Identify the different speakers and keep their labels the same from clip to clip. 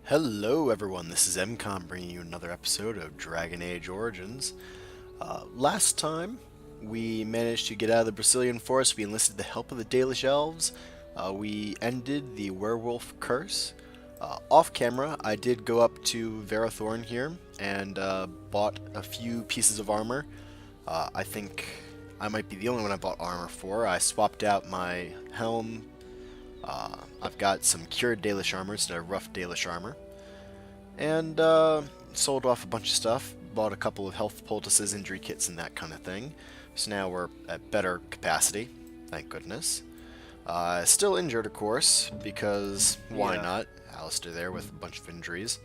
Speaker 1: Hello everyone, this is MCOM bringing you another episode of Dragon Age Origins. Last time, we managed to get out of the Brazilian forest. We enlisted the help of the Dalish Elves. We ended the werewolf curse. Off camera, I did go up to Verathorn here and bought a few pieces of armor. I think I might be the only one I bought armor for. I swapped out my helm. I've got some cured Dalish armor instead of rough Dalish armor. And sold off a bunch of stuff. Bought a couple of health poultices, injury kits, and that kind of thing. So now we're at better capacity. Thank goodness. Still injured, of course, because why not? Alistair there with a bunch of injuries.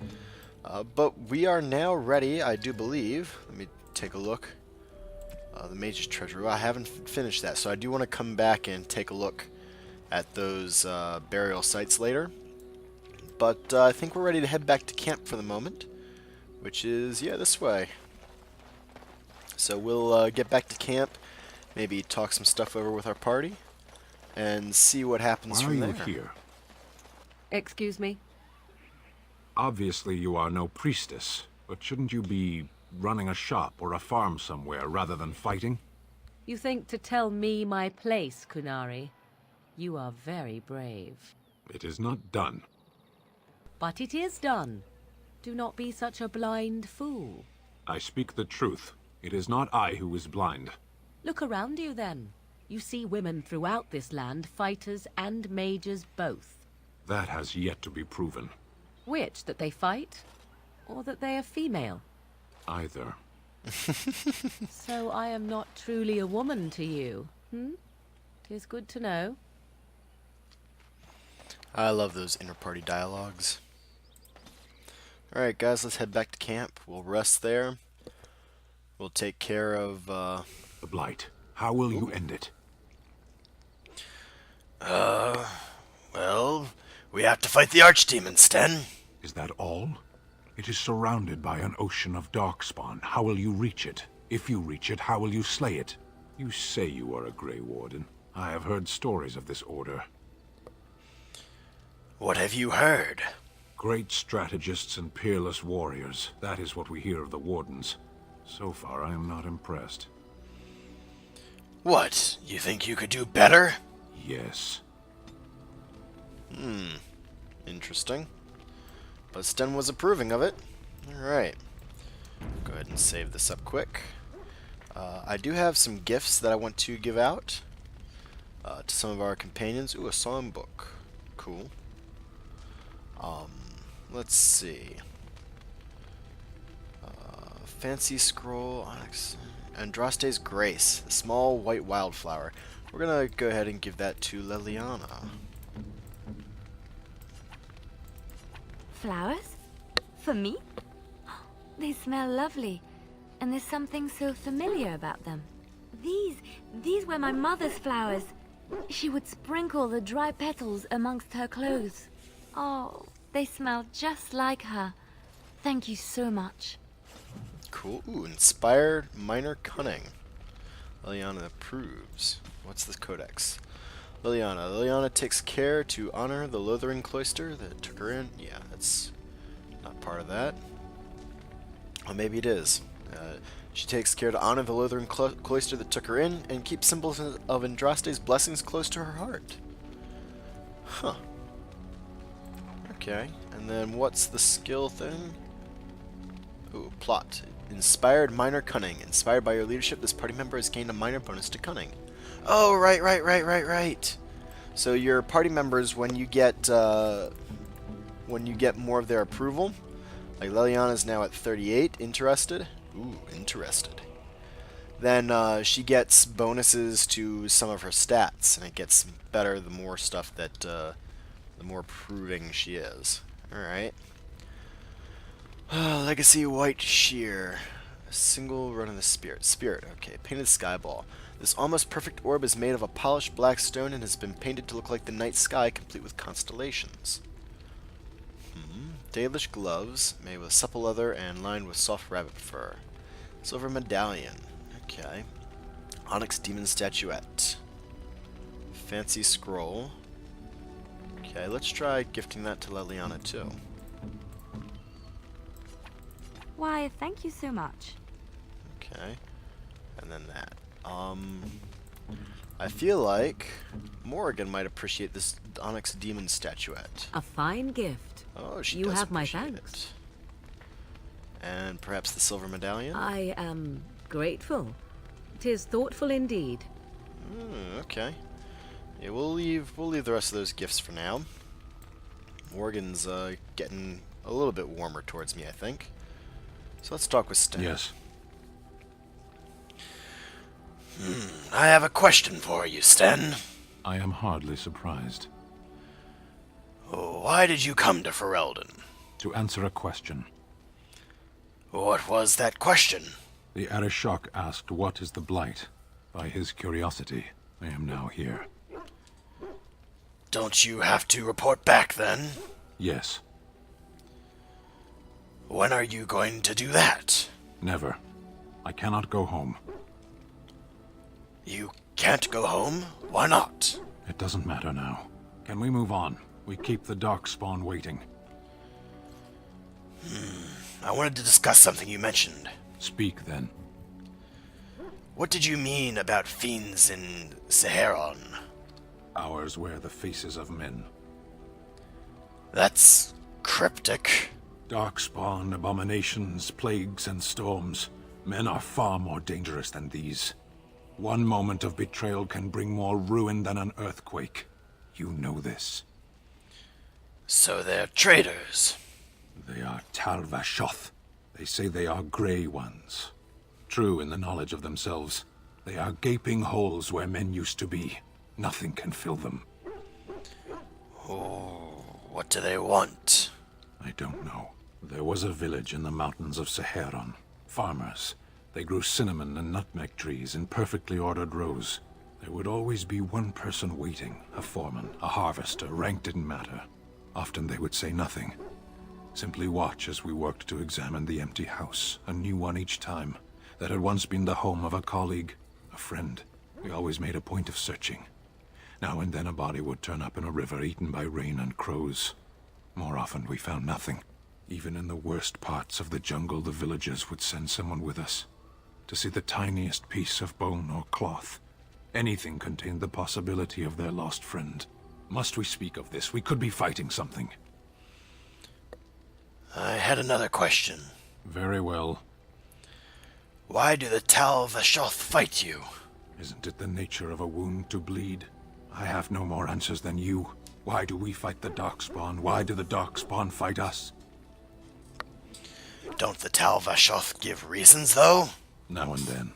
Speaker 1: But we are now ready, I do believe. Let me take a look. The Mage's Treasure. I haven't finished that, so I do want to come back and take a look at those burial sites later. But I think we're ready to head back to camp for the moment, which is, yeah, this way. So we'll get back to camp, maybe talk some stuff over with our party, and see what happens from there.
Speaker 2: Why are you here?
Speaker 3: Excuse me?
Speaker 2: Obviously you are no priestess, but shouldn't you be running a shop or a farm somewhere rather than fighting?
Speaker 3: You think to tell me my place, Kunari? You are very brave.
Speaker 2: It is not done.
Speaker 3: But it is done. Do not be such a blind fool.
Speaker 2: I speak the truth. It is not I who is blind.
Speaker 3: Look around you, then. You see women throughout this land, fighters and mages both.
Speaker 2: That has yet to be proven.
Speaker 3: Which, that they fight? Or that they are female?
Speaker 2: Either.
Speaker 3: So I am not truly a woman to you, hmm? 'Tis good to know.
Speaker 1: I love those inter-party dialogues. Alright guys, let's head back to camp. We'll rest there. We'll take care of,
Speaker 2: The Blight. How will you end it?
Speaker 1: well, we have to fight the Archdemon, Sten.
Speaker 2: Is that all? It is surrounded by an ocean of darkspawn. How will you reach it? If you reach it, how will you slay it? You say you are a Grey Warden. I have heard stories of this order.
Speaker 1: What have you heard?
Speaker 2: Great strategists and peerless warriors. That is what we hear of the Wardens. So far, I am not impressed.
Speaker 1: What? You think you could do better?
Speaker 2: Yes.
Speaker 1: Interesting. But Sten was approving of it. Alright. Go ahead and save this up quick. I do have some gifts that I want to give out to some of our companions. Ooh, a songbook. Cool. Let's see. Fancy Scroll, Onyx, Andraste's Grace, the small white wildflower. We're gonna go ahead and give that to Leliana.
Speaker 4: Flowers? For me? They smell lovely, and there's something so familiar about them. These were my mother's flowers. She would sprinkle the dry petals amongst her clothes. Oh, they smell just like her. Thank you so much.
Speaker 1: Cool. Ooh, Inspired Minor Cunning. Leliana approves. What's the codex? Leliana takes care to honor the Lothering Cloister that took her in. Yeah, that's not part of that. Well, maybe it is. She takes care to honor the Lothering Cloister that took her in and keep symbols of Andraste's blessings close to her heart. Huh. Okay, and then what's the skill thing? Ooh, plot. Inspired Minor Cunning. Inspired by your leadership, this party member has gained a minor bonus to cunning. Oh, right. So your party members, when you get more of their approval, like Leliana is now at 38, interested. Ooh, interested. Then she gets bonuses to some of her stats, and it gets better the more stuff that, the more proving she is. Alright. Legacy White Shear. A single run of the Spirit. Spirit, okay. Painted Skyball. This almost perfect orb is made of a polished black stone and has been painted to look like the night sky, complete with constellations. Dalish Gloves, made with supple leather and lined with soft rabbit fur. Silver Medallion. Okay. Onyx Demon Statuette. Fancy Scroll. Okay, let's try gifting that to Leliana too.
Speaker 4: Why, thank you so much.
Speaker 1: Okay. And then that. I feel like Morrigan might appreciate this Onyx Demon statuette.
Speaker 3: A fine gift.
Speaker 1: Oh, she
Speaker 3: You
Speaker 1: does
Speaker 3: have my
Speaker 1: appreciate
Speaker 3: thanks.
Speaker 1: it. And perhaps the silver medallion?
Speaker 3: I am grateful. 'Tis thoughtful indeed.
Speaker 1: Okay. Yeah, we'll leave the rest of those gifts for now. Morgan's getting a little bit warmer towards me, I think. So let's talk with Sten.
Speaker 2: Yes.
Speaker 1: I have a question for you, Sten.
Speaker 2: I am hardly surprised.
Speaker 1: Why did you come to Ferelden?
Speaker 2: To answer a question.
Speaker 1: What was that question?
Speaker 2: The Arishok asked what is the Blight. By his curiosity, I am now here.
Speaker 1: Don't you have to report back then?
Speaker 2: Yes.
Speaker 1: When are you going to do that?
Speaker 2: Never. I cannot go home.
Speaker 1: You can't go home? Why not?
Speaker 2: It doesn't matter now. Can we move on? We keep the Darkspawn waiting.
Speaker 1: I wanted to discuss something you mentioned.
Speaker 2: Speak then.
Speaker 1: What did you mean about fiends in Saharon?
Speaker 2: Ours wear the faces of men.
Speaker 1: That's cryptic.
Speaker 2: Darkspawn, abominations, plagues, and storms. Men are far more dangerous than these. One moment of betrayal can bring more ruin than an earthquake. You know this.
Speaker 1: So they're traitors.
Speaker 2: They are Tal-Vashoth. They say they are Grey Ones. True in the knowledge of themselves. They are gaping holes where men used to be. Nothing can fill them.
Speaker 1: Oh, what do they want?
Speaker 2: I don't know. There was a village in the mountains of Saharon. Farmers. They grew cinnamon and nutmeg trees in perfectly ordered rows. There would always be one person waiting, a foreman, a harvester, rank didn't matter. Often they would say nothing. Simply watch as we worked to examine the empty house, a new one each time, that had once been the home of a colleague, a friend. We always made a point of searching. Now and then a body would turn up in a river eaten by rain and crows. More often we found nothing. Even in the worst parts of the jungle, the villagers would send someone with us to see the tiniest piece of bone or cloth. Anything contained the possibility of their lost friend. Must we speak of this? We could be fighting something.
Speaker 1: I had another question.
Speaker 2: Very well.
Speaker 1: Why do the Tal-Vashoth fight you?
Speaker 2: Isn't it the nature of a wound to bleed? I have no more answers than you. Why do we fight the Darkspawn? Why do the Darkspawn fight us?
Speaker 1: Don't the Tal-Vashoth give reasons, though?
Speaker 2: Now and then.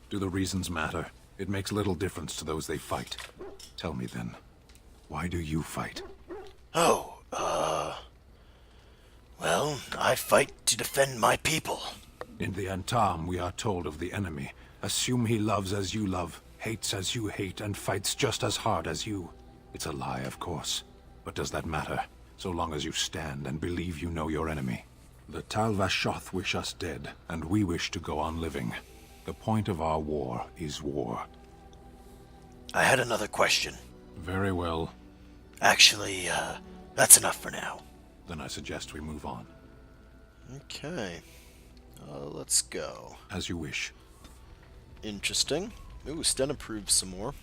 Speaker 2: Do the reasons matter? It makes little difference to those they fight. Tell me then, why do you fight?
Speaker 1: Well, I fight to defend my people.
Speaker 2: In the Antam, we are told of the enemy. Assume he loves as you love, hates as you hate, and fights just as hard as you. It's a lie, of course. But does that matter, so long as you stand and believe you know your enemy? The Tal-Vashoth wish us dead, and we wish to go on living. The point of our war is war.
Speaker 1: I had another question.
Speaker 2: Very well.
Speaker 1: Actually, that's enough for now.
Speaker 2: Then I suggest we move on.
Speaker 1: Okay. Let's go.
Speaker 2: As you wish.
Speaker 1: Interesting. Ooh, Sten approves some more.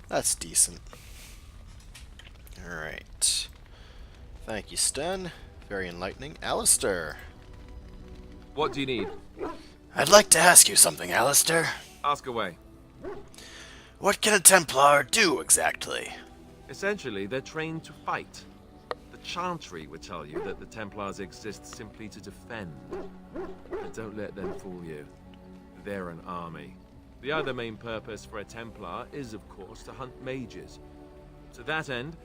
Speaker 1: That's decent. Alright. Thank you, Sten. Very enlightening. Alistair.
Speaker 5: What do you need?
Speaker 1: I'd like to ask you something, Alistair.
Speaker 5: Ask away.
Speaker 1: What can a Templar do, exactly?
Speaker 5: Essentially, they're trained to fight. The Chantry would tell you that the Templars exist simply to defend. But don't let them fool you. They're an army. The other main purpose for a Templar is, of course, to hunt mages. To that end,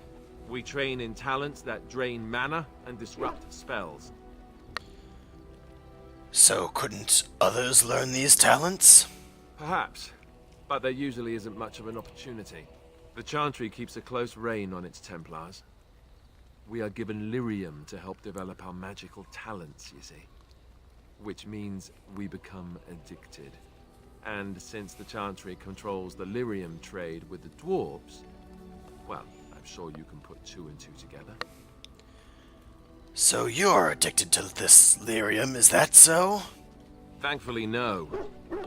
Speaker 5: we train in talents that drain mana and disrupt spells.
Speaker 1: So couldn't others learn these talents?
Speaker 5: Perhaps, but there usually isn't much of an opportunity. The Chantry keeps a close rein on its Templars. We are given lyrium to help develop our magical talents, you see. Which means we become addicted. And since the Chantry controls the lyrium trade with the dwarves, well, I'm sure you can put two and two together.
Speaker 1: So you're addicted to this lyrium, is that so?
Speaker 5: Thankfully, no.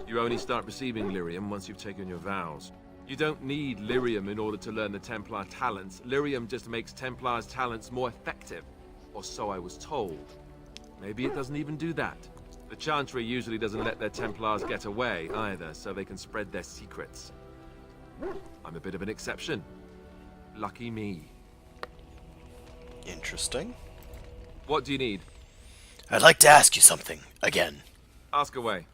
Speaker 5: You only start receiving lyrium once you've taken your vows. You don't need lyrium in order to learn the Templar talents. Lyrium just makes Templar's talents more effective. Or so I was told. Maybe it doesn't even do that. The Chantry usually doesn't let their Templars get away either, so they can spread their secrets. I'm a bit of an exception. Lucky me.
Speaker 1: Interesting.
Speaker 5: What do you need?
Speaker 1: I'd like to ask you something, again.
Speaker 5: Ask away.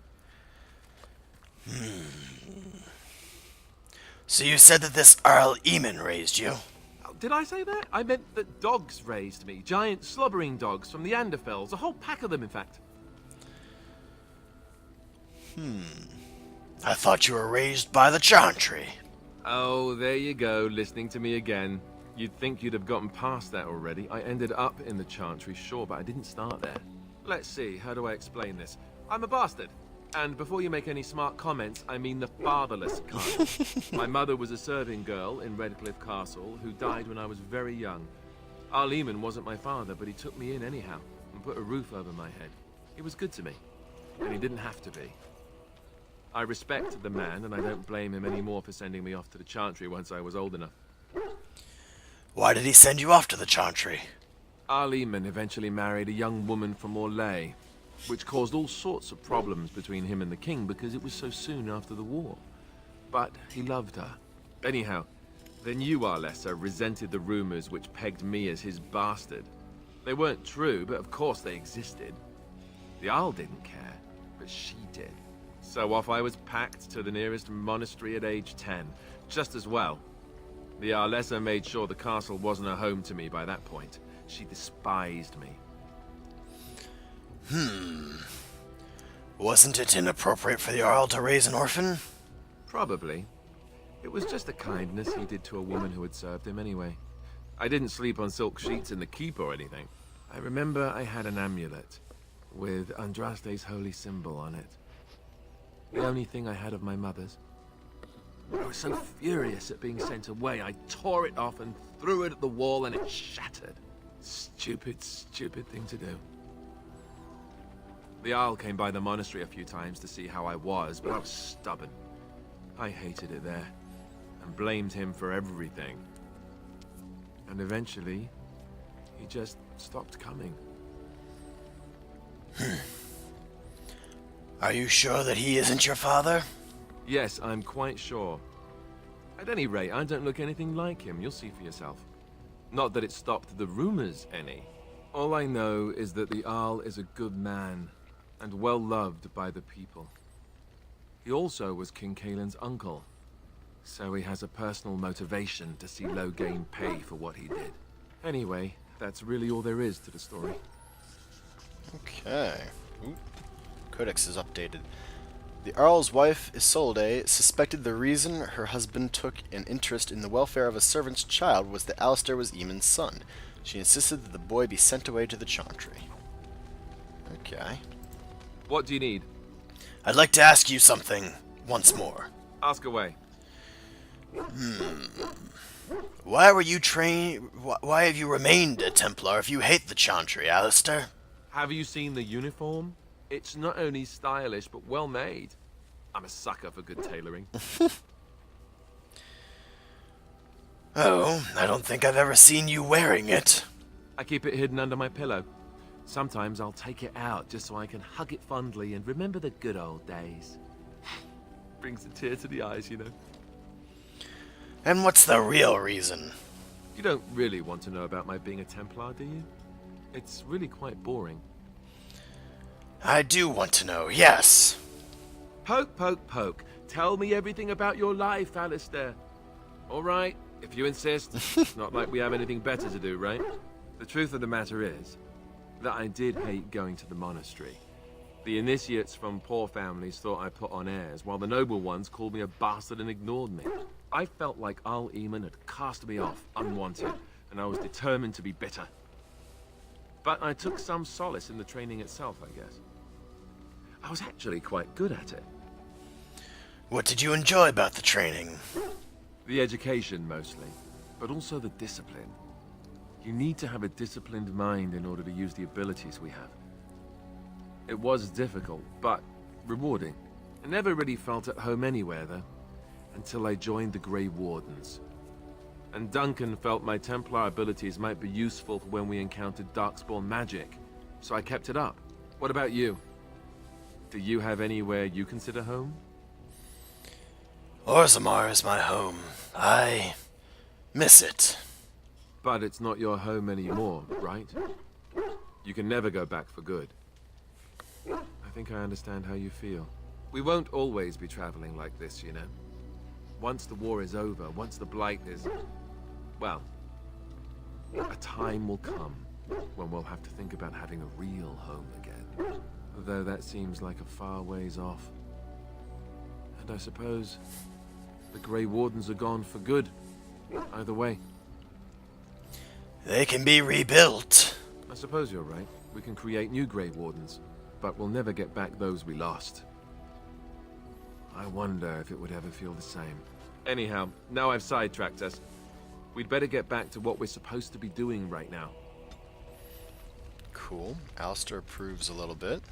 Speaker 1: So you said that this Earl Eamon raised you?
Speaker 5: Oh, did I say that? I meant that dogs raised me. Giant slobbering dogs from the Anderfels. A whole pack of them, in fact.
Speaker 1: I thought you were raised by the Chantry.
Speaker 5: Oh, there you go, listening to me again. You'd think you'd have gotten past that already. I ended up in the Chantry, sure, but I didn't start there. Let's see, how do I explain this? I'm a bastard. And before you make any smart comments, I mean the fatherless kind. My mother was a serving girl in Redcliffe Castle who died when I was very young. Earl Eamon wasn't my father, but he took me in anyhow and put a roof over my head. He was good to me, and he didn't have to be. I respect the man, and I don't blame him anymore for sending me off to the Chantry once I was old enough.
Speaker 1: Why did he send you off to the Chantry?
Speaker 5: Earl Eamon eventually married a young woman from Orlais, which caused all sorts of problems between him and the king because it was so soon after the war. But he loved her. Anyhow, the new Arlessa resented the rumors which pegged me as his bastard. They weren't true, but of course they existed. The Arl didn't care, but she did. So off I was packed to the nearest monastery at age 10, just as well. The Arlessa made sure the castle wasn't a home to me by that point. She despised me.
Speaker 1: Wasn't it inappropriate for the Earl to raise an orphan?
Speaker 5: Probably. It was just a kindness he did to a woman who had served him anyway. I didn't sleep on silk sheets in the keep or anything. I remember I had an amulet with Andraste's holy symbol on it. The only thing I had of my mother's. I was so furious at being sent away, I tore it off and threw it at the wall and it shattered. Stupid, stupid thing to do. The Arl came by the monastery a few times to see how I was, but I was stubborn. I hated it there, and blamed him for everything. And eventually, he just stopped coming.
Speaker 1: Are you sure that he isn't your father?
Speaker 5: Yes, I'm quite sure. At any rate, I don't look anything like him. You'll see for yourself. Not that it stopped the rumors any. All I know is that the Arl is a good man, and well loved by the people. He also was King Kaelin's uncle, so he has a personal motivation to see Loghain pay for what he did. Anyway, that's really all there is to the story.
Speaker 1: Okay. Ooh. Codex is updated. The Earl's wife, Isolde, suspected the reason her husband took an interest in the welfare of a servant's child was that Alistair was Eamon's son. She insisted that the boy be sent away to the Chantry. Okay.
Speaker 5: What do you need?
Speaker 1: I'd like to ask you something once more.
Speaker 5: Ask away.
Speaker 1: Why were you Why have you remained a Templar if you hate the Chantry, Alistair?
Speaker 5: Have you seen the uniform? It's not only stylish, but well made. I'm a sucker for good tailoring.
Speaker 1: Oh, I don't think I've ever seen you wearing it.
Speaker 5: I keep it hidden under my pillow. Sometimes I'll take it out just so I can hug it fondly and remember the good old days. Brings a tear to the eyes, you know.
Speaker 1: And what's the real reason?
Speaker 5: You don't really want to know about my being a Templar, do you? It's really quite boring.
Speaker 1: I do want to know, yes.
Speaker 5: Poke, poke, poke. Tell me everything about your life, Alistair. All right, if you insist. It's not like we have anything better to do, right? The truth of the matter is that I did hate going to the monastery. The initiates from poor families thought I put on airs, while the noble ones called me a bastard and ignored me. I felt like Earl Eamon had cast me off, unwanted, and I was determined to be bitter. But I took some solace in the training itself, I guess. I was actually quite good at it.
Speaker 1: What did you enjoy about the training?
Speaker 5: The education, mostly, but also the discipline. You need to have a disciplined mind in order to use the abilities we have. It was difficult, but rewarding. I never really felt at home anywhere, though, until I joined the Grey Wardens. And Duncan felt my Templar abilities might be useful for when we encountered Darkspawn magic, so I kept it up. What about you? Do you have anywhere you consider home?
Speaker 1: Orzammar is my home. I miss it.
Speaker 5: But it's not your home anymore, right? You can never go back for good. I think I understand how you feel. We won't always be traveling like this, you know. Once the war is over, once the Blight is... well, a time will come when we'll have to think about having a real home again. Though that seems like a far ways off. And I suppose the Grey Wardens are gone for good. Either way.
Speaker 1: They can be rebuilt.
Speaker 5: I suppose you're right. We can create new Grey Wardens, but we'll never get back those we lost. I wonder if it would ever feel the same. Anyhow, now I've sidetracked us. We'd better get back to what we're supposed to be doing right now.
Speaker 1: Cool. Alistair approves a little bit.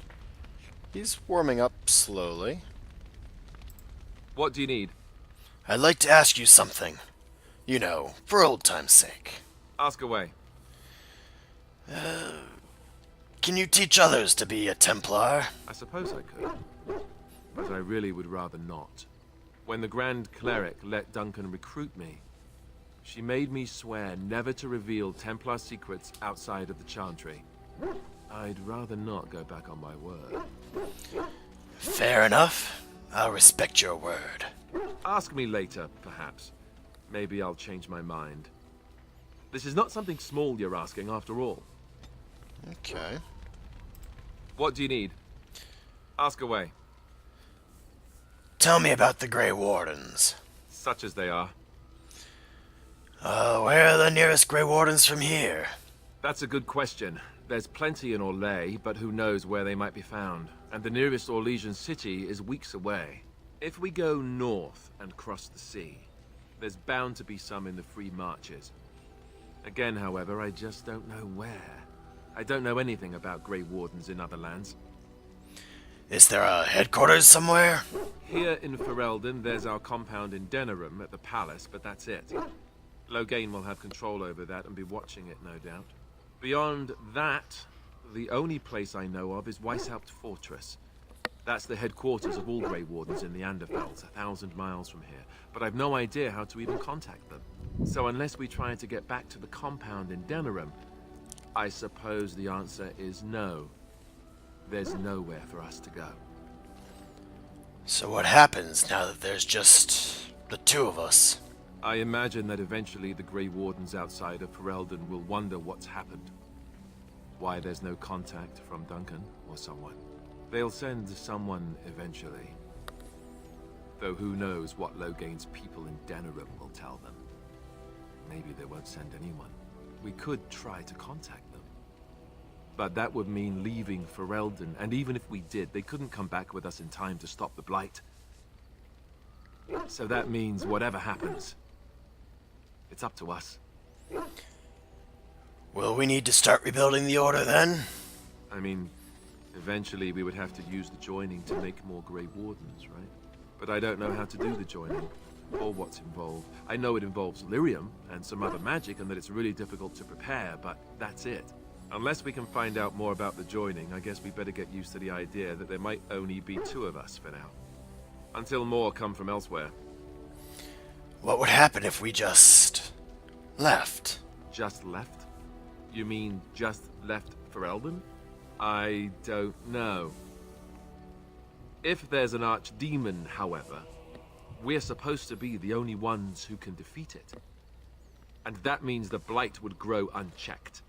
Speaker 1: He's warming up slowly.
Speaker 5: What do you need?
Speaker 1: I'd like to ask you something. You know, for old time's sake.
Speaker 5: Ask away.
Speaker 1: Can you teach others to be a Templar?
Speaker 5: I suppose I could, but I really would rather not. When the Grand Cleric let Duncan recruit me, she made me swear never to reveal Templar secrets outside of the Chantry. I'd rather not go back on my word.
Speaker 1: Fair enough. I'll respect your word.
Speaker 5: Ask me later, perhaps. Maybe I'll change my mind. This is not something small you're asking, after all.
Speaker 1: Okay.
Speaker 5: What do you need? Ask away.
Speaker 1: Tell me about the Grey Wardens.
Speaker 5: Such as they are.
Speaker 1: Where are the nearest Grey Wardens from here?
Speaker 5: That's a good question. There's plenty in Orlais, but who knows where they might be found. And the nearest Orlesian city is weeks away. If we go north and cross the sea, there's bound to be some in the Free Marches. Again, however, I just don't know where. I don't know anything about Grey Wardens in other lands.
Speaker 1: Is there a headquarters somewhere?
Speaker 5: Here in Ferelden, there's our compound in Denerim at the palace, but that's it. Loghain will have control over that and be watching it, no doubt. Beyond that, the only place I know of is Weishaupt Fortress. That's the headquarters of all Grey Wardens in the Anderfelds, 1,000 miles from here. But I've no idea how to even contact them. So unless we try to get back to the compound in Denerim, I suppose the answer is no. There's nowhere for us to go.
Speaker 1: So what happens now that there's just the two of us?
Speaker 5: I imagine that eventually the Grey Wardens outside of Ferelden will wonder what's happened. Why there's no contact from Duncan or someone. They'll send someone eventually. Though who knows what Loghain's people in Denerim will tell them. Maybe they won't send anyone. We could try to contact them. But that would mean leaving Ferelden, and even if we did, they couldn't come back with us in time to stop the Blight. So that means whatever happens, it's up to us.
Speaker 1: Will we need to start rebuilding the Order then?
Speaker 5: I mean, eventually we would have to use the joining to make more Grey Wardens, right? But I don't know how to do the joining, or what's involved. I know it involves lyrium and some other magic, and that it's really difficult to prepare, but that's it. Unless we can find out more about the joining, I guess we better get used to the idea that there might only be two of us for now. Until more come from elsewhere.
Speaker 1: What would happen if we just left?
Speaker 5: Just left? You mean just left Ferelden? I don't know. If there's an archdemon, however, we're supposed to be the only ones who can defeat it. And that means the Blight would grow unchecked.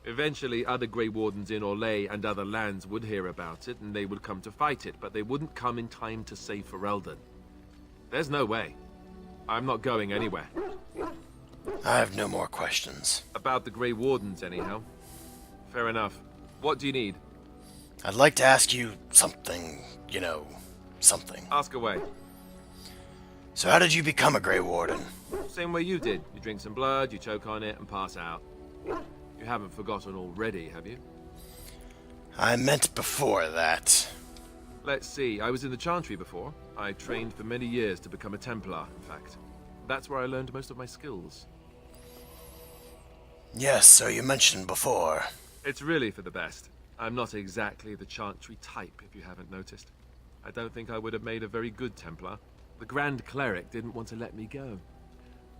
Speaker 5: Eventually, other Grey Wardens in Orlais and other lands would hear about it, and they would come to fight it, but they wouldn't come in time to save Ferelden. There's no way. I'm not going anywhere.
Speaker 1: I have no more questions.
Speaker 5: About the Grey Wardens, anyhow. Fair enough. What do you need?
Speaker 1: I'd like to ask you something, you know, something.
Speaker 5: Ask away.
Speaker 1: So how did you become a Grey Warden?
Speaker 5: Same way you did. You drink some blood, you choke on it, and pass out. You haven't forgotten already, have you?
Speaker 1: I meant before that.
Speaker 5: Let's see, I was in the Chantry before. I trained for many years to become a Templar, in fact. That's where I learned most of my skills.
Speaker 1: Yes, so you mentioned before.
Speaker 5: It's really for the best. I'm not exactly the Chantry type, if you haven't noticed. I don't think I would have made a very good Templar. The Grand Cleric didn't want to let me go.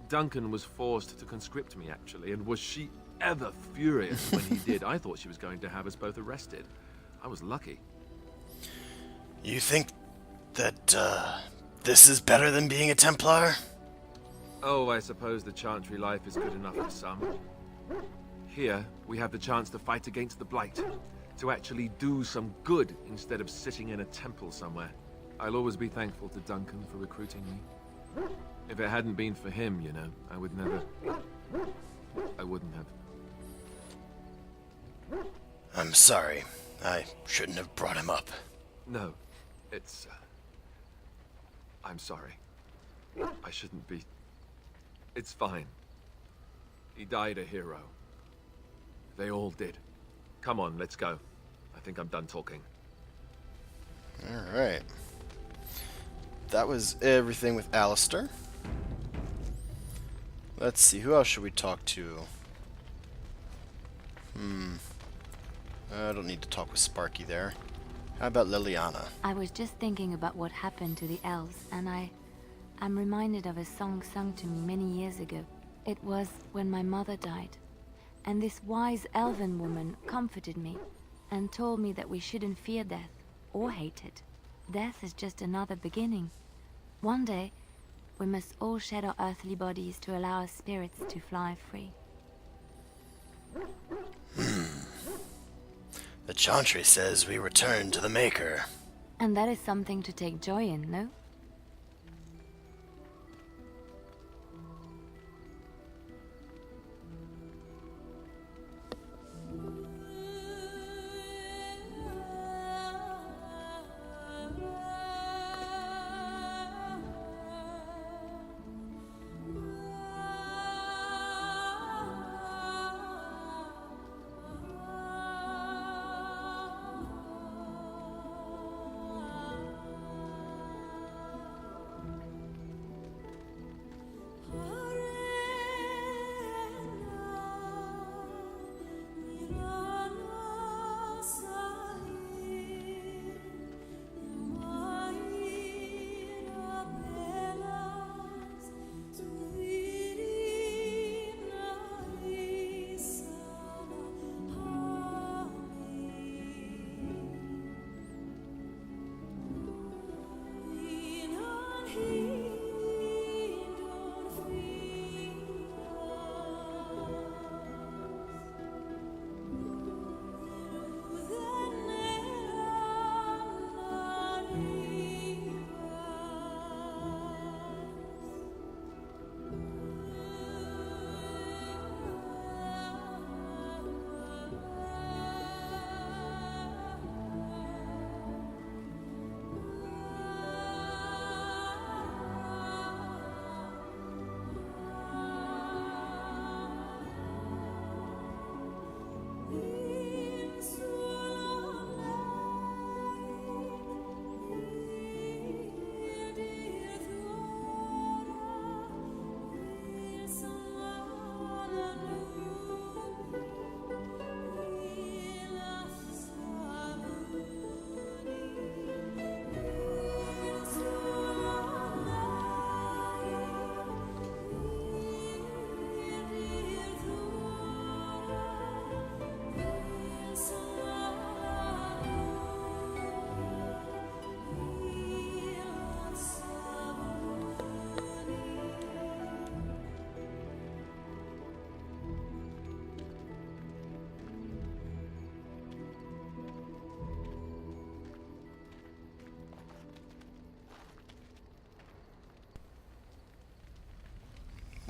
Speaker 5: Duncan was forced to conscript me, actually, and was she ever furious when he did. I thought she was going to have us both arrested. I was lucky.
Speaker 1: You think that, this is better than being a Templar?
Speaker 5: Oh, I suppose the Chantry life is good enough for some. Here, we have the chance to fight against the Blight. To actually do some good instead of sitting in a temple somewhere. I'll always be thankful to Duncan for recruiting me. If it hadn't been for him, you know, I would never... I wouldn't have.
Speaker 1: I'm sorry. I shouldn't have brought him up.
Speaker 5: No, it's... I'm sorry. I shouldn't be... It's fine. He died a hero. They all did. Come on, let's go. I think I'm done talking.
Speaker 1: Alright. That was everything with Alistair. Let's see, who else should we talk to? I don't need to talk with Sparky there. How about Leliana?
Speaker 4: I was just thinking about what happened to the elves, and I'm reminded of a song sung to me many years ago. It was when my mother died, and this wise elven woman comforted me and told me that we shouldn't fear death or hate it. Death is just another beginning. One day, we must all shed our earthly bodies to allow our spirits to fly free.
Speaker 1: The Chantry says we return to the Maker.
Speaker 4: And that is something to take joy in, no?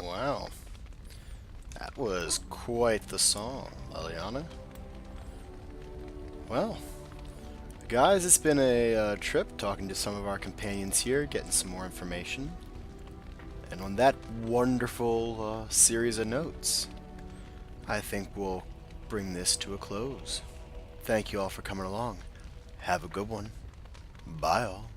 Speaker 1: Wow. That was quite the song, Leliana. Well, guys, it's been a trip talking to some of our companions here, getting some more information. And on that wonderful series of notes, I think we'll bring this to a close. Thank you all for coming along. Have a good one. Bye all.